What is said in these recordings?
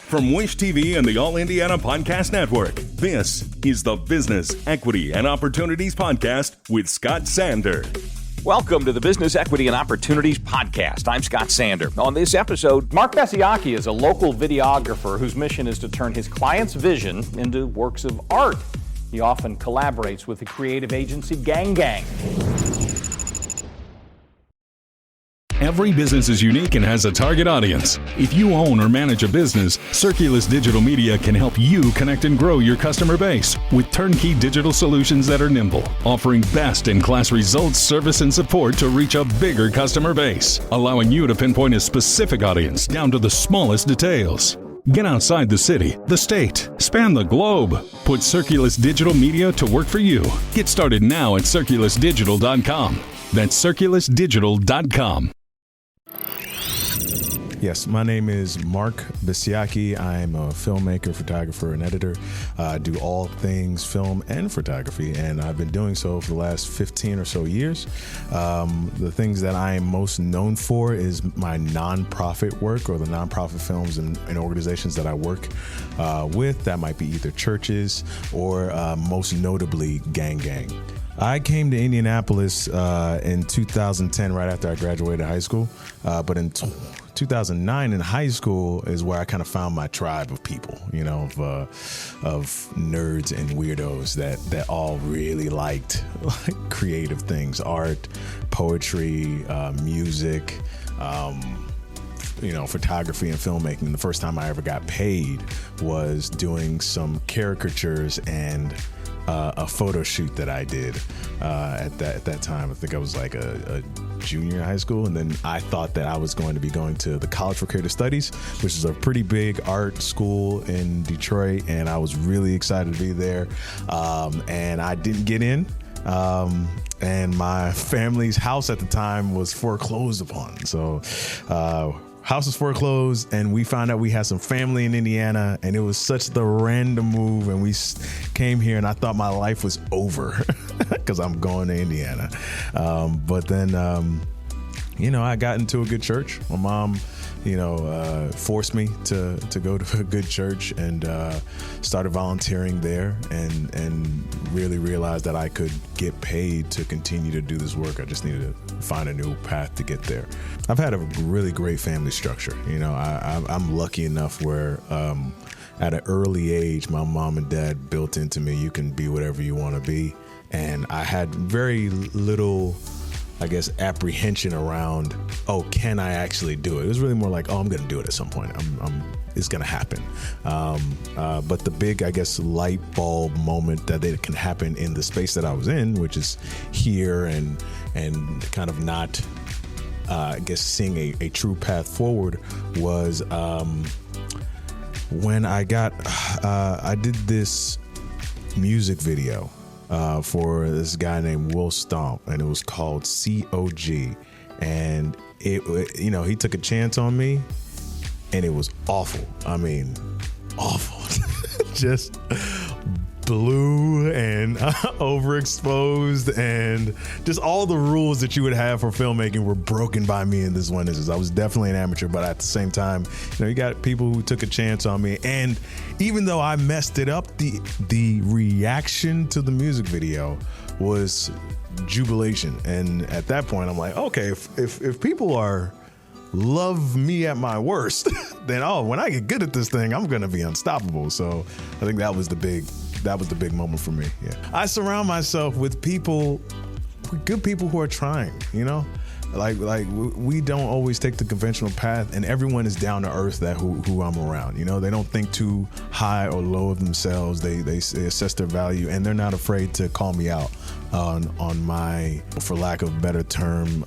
From Wish TV and the All Indiana Podcast Network, this is the Business, Equity, and Opportunities Podcast with Scott Sander. Welcome to the Business, Equity, and Opportunities Podcast. I'm Scott Sander. On this episode, Marc Bessiake is a local videographer whose mission is to turn his client's vision into works of art. He often collaborates with the creative agency GangGang. Every business is unique and has a target audience. If you own or manage a business, Circulus Digital Media can help you connect and grow your customer base with turnkey digital solutions that are nimble, offering best-in-class results, service, and support to reach a bigger customer base, allowing you to pinpoint a specific audience down to the smallest details. Get outside the city, the state, span the globe. Put Circulus Digital Media to work for you. Get started now at circulusdigital.com. That's circulusdigital.com. Yes, my name is Marc Bessiake. I'm a filmmaker, photographer, and editor. I do all things film and photography, and I've been doing so for the last 15 or so years. The things that I am most known for is my nonprofit work, or the nonprofit films and organizations that I work with. That might be either churches or most notably GangGang. I came to Indianapolis in 2010, right after I graduated high school, but in 2009 in high school is where I kind of found my tribe of people, you know, of nerds and weirdos that all really liked creative things, art, poetry, music, photography and filmmaking. The first time I ever got paid was doing some caricatures and a photo shoot that I did at that time. I think I was like a junior in high school, and then I thought that I was going to be going to the College for Creative Studies, which is a pretty big art school in Detroit, and I was really excited to be there. And I didn't get in. And my family's house at the time was foreclosed upon. So house was foreclosed, and we found out we had some family in Indiana, and it was such the random move, and we came here, and I thought my life was over because I'm going to Indiana. But then, I got into a good church. My mom, forced me to go to a good church, and started volunteering there, and really realized that I could get paid to continue to do this work. I just needed to find a new path to get there. I've had a really great family structure. I'm lucky enough where at an early age, my mom and dad built into me, you can be whatever you want to be. And I had very little, I guess, apprehension around, can I actually do it? It was really more like, I'm going to do it at some point. It's going to happen. But the big, I guess, light bulb moment that it can happen in the space that I was in, which is here and kind of not, seeing a true path forward, was when I did this music video for this guy named Will Stomp, and it was called COG, and he took a chance on me, and it was awful. I mean, awful. Just blue and overexposed, and just all the rules that you would have for filmmaking were broken by me in this one instance. I was definitely an amateur, but at the same time, you got people who took a chance on me, and even though I messed it up, the reaction to the music video was jubilation. And at that point, I'm like, okay, if people love me at my worst, then when I get good at this thing, I'm gonna be unstoppable. So I think that was the big moment for me. Yeah, I surround myself with good people who are trying. Like we don't always take the conventional path, and everyone is down to earth who I'm around. They don't think too high or low of themselves. They assess their value, and they're not afraid to call me out on my, for lack of a better term,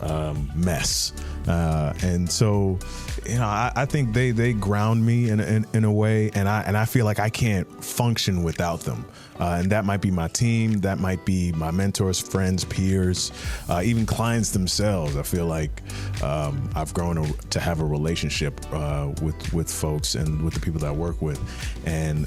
mess. And so, I think they ground me in a way, and I feel like I can't function without them. And that might be my team, that might be my mentors, friends, peers, even clients themselves. I feel like I've grown to have a relationship with folks and with the people that I work with, and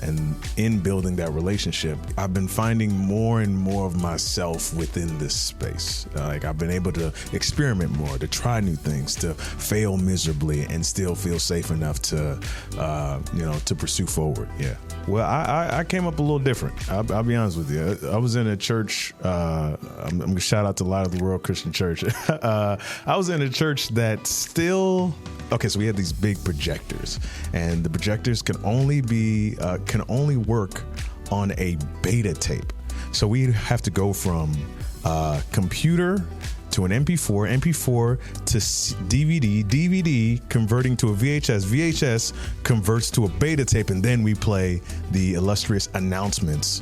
in building that relationship, I've been finding more and more of myself within this space. Like I've been able to experiment more, to try new things, things, to fail miserably and still feel safe enough to, to pursue forward. Yeah. Well, I came up a little different. I'll be honest with you. I was in a church. I'm going to shout out to Light of the World Christian Church. I was in a church that still. Okay, so we had these big projectors, and the projectors can only work on a beta tape. So we have to go from computer to an MP4 to DVD converting to a VHS converts to a beta tape, and then we play the illustrious announcements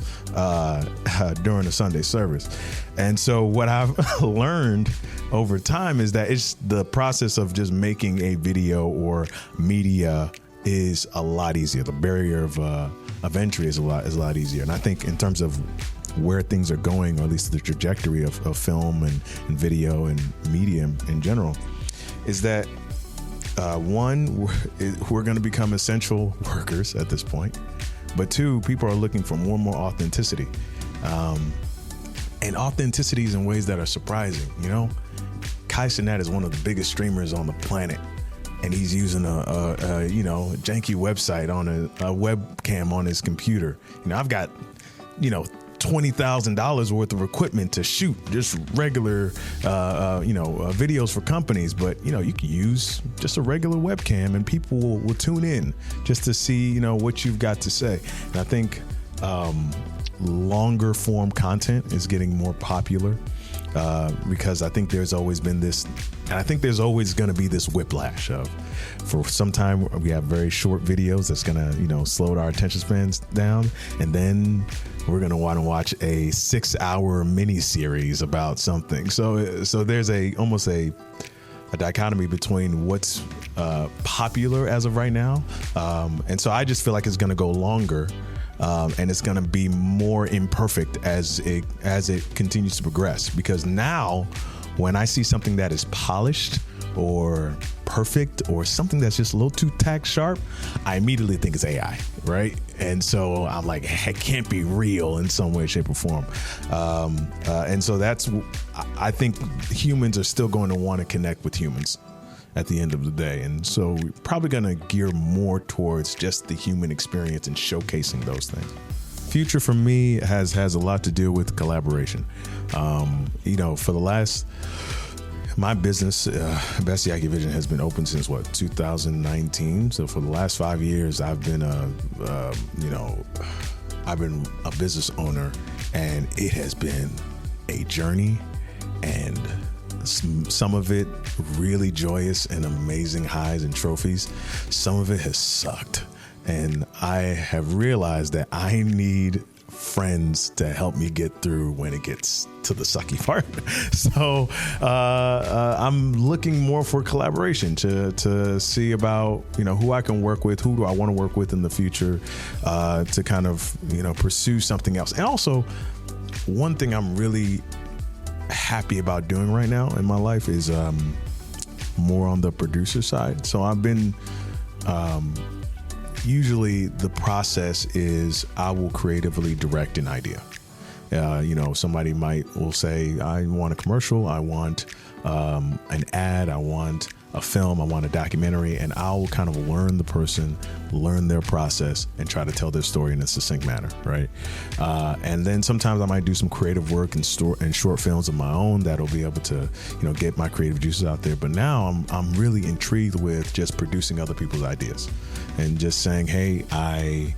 during the Sunday service. And so what I've learned over time is that it's the process of just making a video or media is a lot easier. The barrier of entry is a lot easier. And I think in terms of where things are going, or at least the trajectory of film and video and media in general, is that one, we're going to become essential workers at this point, but two, people are looking for more and more authenticity, and authenticities in ways that are surprising. You know, Kai Cenat is one of the biggest streamers on the planet, and he's using a janky website on a webcam on his computer. You know, I've got $20,000 worth of equipment to shoot just regular, videos for companies. But, you can use just a regular webcam and people will tune in just to see, what you've got to say. And I think longer form content is getting more popular because I think there's always been this, and I think there's always going to be this whiplash of, for some time we have very short videos that's going to, slow our attention spans down. And then we're going to want to watch a 6-hour mini series about something. So there's almost a dichotomy between what's popular as of right now. And so I just feel like it's going to go longer. And it's going to be more imperfect as it continues to progress. Because now, when I see something that is polished or perfect or something that's just a little too tack sharp, I immediately think it's AI, right? And so I'm like, it can't be real in some way, shape, or form. And so I think humans are still going to want to connect with humans at the end of the day. And so we're probably going to gear more towards just the human experience and showcasing those things. Future for me has a lot to do with collaboration. For the last, my business, Bessiake Vision, has been open since 2019. So for the last 5 years, I've been a business owner, and it has been a journey, and some of it really joyous and amazing highs and trophies. Some of it has sucked. And I have realized that I need friends to help me get through when it gets to the sucky part. So I'm looking more for collaboration to see about, who I can work with, who do I want to work with in the future, to kind of, pursue something else. And also, one thing I'm really happy about doing right now in my life is more on the producer side. So I've been usually the process is I will creatively direct an idea. Somebody will say, I want a commercial, I want an ad, I want a film, I want a documentary, and I'll kind of learn the person, learn their process, and try to tell their story in a succinct manner, right? And then sometimes I might do some creative work and short films of my own that'll be able to, get my creative juices out there. But now I'm really intrigued with just producing other people's ideas and just saying, hey, I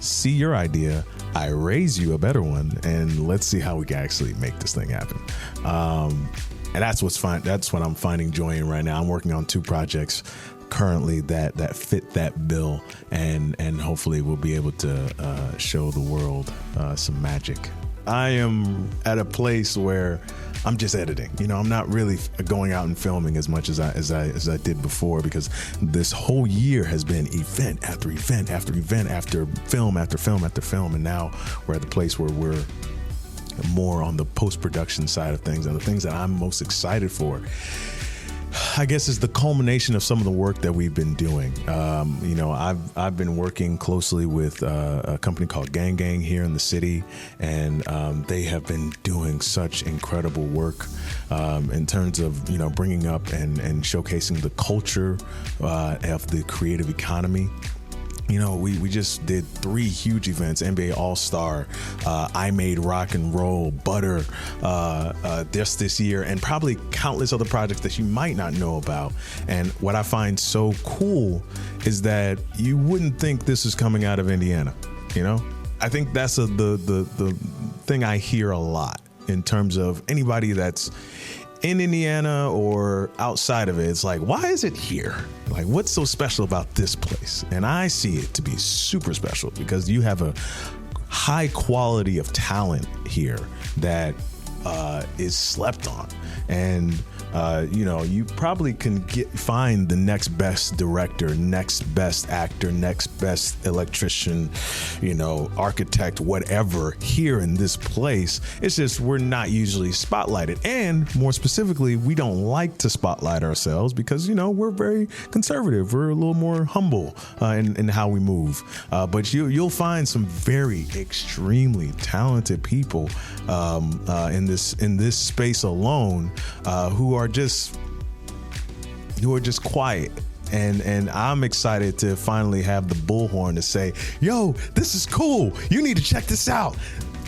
see your idea, I raise you a better one, and let's see how we can actually make this thing happen. And that's what's fine. That's what I'm finding joy in right now. I'm working on 2 projects currently that fit that bill, and hopefully we'll be able to show the world some magic. I am at a place where I'm just editing. I'm not really going out and filming as much as I did before, because this whole year has been event after event after event after film after film after film, and now we're at the place where we're more on the post-production side of things, and the things that I'm most excited for I guess is the culmination of some of the work that we've been doing. I've been working closely with a company called GangGang here in the city, and they have been doing such incredible work in terms of bringing up and showcasing the culture of the creative economy. We just did 3 huge events: NBA All-Star, I Made Rock and Roll, Butter, this year, and probably countless other projects that you might not know about. And what I find so cool is that you wouldn't think this is coming out of Indiana. I think that's the thing I hear a lot in terms of anybody that's in Indiana or outside of it. It's like, why is it here? Like, what's so special about this place? And I see it to be super special because you have a high quality of talent here that is slept on. And you probably can find the next best director, next best actor, next best electrician, architect, whatever here in this place. It's just we're not usually spotlighted. And more specifically, we don't like to spotlight ourselves because, we're very conservative. We're a little more humble in how we move. But you'll find some very extremely talented people in this space alone who are just quiet. And I'm excited to finally have the bullhorn to say, yo, this is cool. You need to check this out.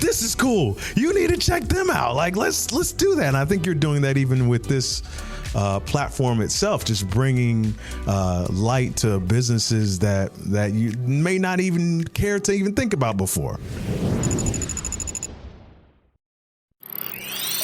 This is cool. You need to check them out. Like, let's do that. And I think you're doing that even with this platform itself, just bringing light to businesses that you may not even care to even think about before.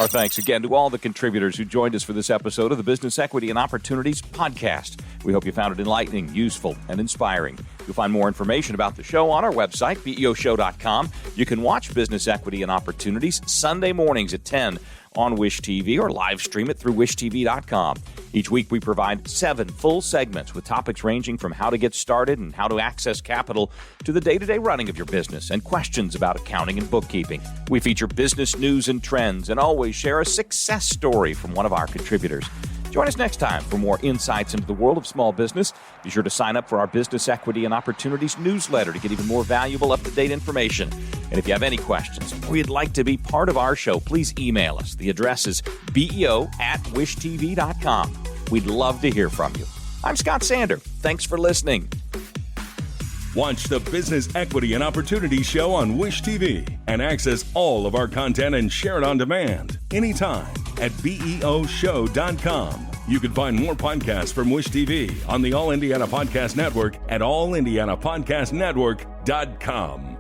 Our thanks again to all the contributors who joined us for this episode of the Business Equity and Opportunities podcast. We hope you found it enlightening, useful, and inspiring. You'll find more information about the show on our website, beoshow.com. You can watch Business Equity and Opportunities Sunday mornings at 10 on Wish TV or live stream it through wishtv.com. Each week we provide 7 full segments with topics ranging from how to get started and how to access capital to the day-to-day running of your business and questions about accounting and bookkeeping. We feature business news and trends and always share a success story from one of our contributors. Join us next time for more insights into the world of small business. Be sure to sign up for our Business Equity and Opportunities newsletter to get even more valuable, up-to-date information. And if you have any questions or you'd like to be part of our show, please email us. The address is beo@wishtv.com. We'd love to hear from you. I'm Scott Sander. Thanks for listening. Watch the Business Equity and Opportunity Show on Wish TV and access all of our content and share it on demand anytime at beoshow.com. You can find more podcasts from Wish TV on the All Indiana Podcast Network at allindianapodcastnetwork.com.